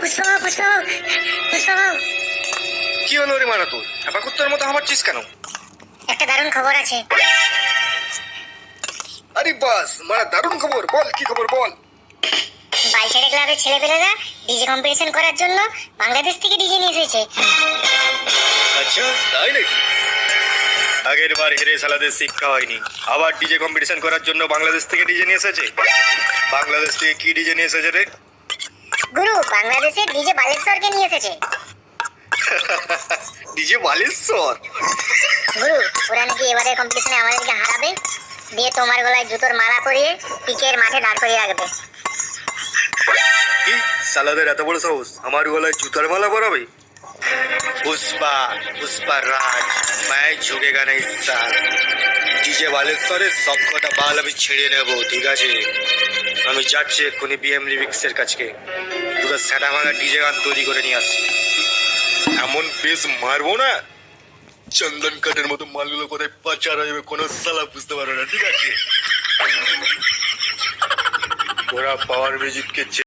পুষ্পবাবু, পুষ্পবাবু, পুষ্পবাবু, কি হলো রে মারা তোর? কুত্তার মতো হাঁপাচ্ছিস কেন? একটা দারুণ খবর আছে। আরে বাস মারা, দারুণ খবর, বল কি খবর বল। বাইচারে ক্লাবের ছেলেপেলেরা ডিজে কম্পিটিশন করার জন্য বাংলাদেশ থেকে ডিজে নিয়ে এসেছে। আচ্ছা তাই নাকি? আগের বার হেরে সালাদের শিক্ষা হয়নি, আবার ডিজে কম্পিটিশন করার জন্য বাংলাদেশ থেকে ডিজে নিয়ে এসেছে। বাংলাদেশ থেকে কি ডিজে নিয়ে এসেছে রে? গুরু, বাংলাদেশে ডিজে বালেশ্বরকে নিয়ে এসেছে। ডিজে বালেশ্বর? গুরু, ওরা নাকি এবারের কম্পিটিশনে আমাদেরকে হারাবে, দিয়ে তোমার গলায় জুতোর মালা পরিয়ে পিকের মাঠে দাঁড় করিয়ে রাখবে। কি সালাদের এত বড় সাহস আমার গলায় জুতার মালা পরাবে? পুষ্পা, পুষ্পা রাজ, मैं झुकेगा नहीं साल। ডিজে বালেশ্বরের সব কটা বাল আমি ছেড়ে নেব, ঠিক আছে? আমি যাচ্ছি এক্ষুনি বিএম লিরিক্সের কাছে, দুটো স্যাটা ভাঙা ডিজে গান তৈরি করে নিয়ে আসছি। এমন বেশ মারবো না, চন্দন কাঠের মতো মালগুলো কোথায় পাচার হয়ে যাবে কোনো সালা বুঝতে পারবে না, ঠিক আছে? ওরা পাওয়ার মিউজিককে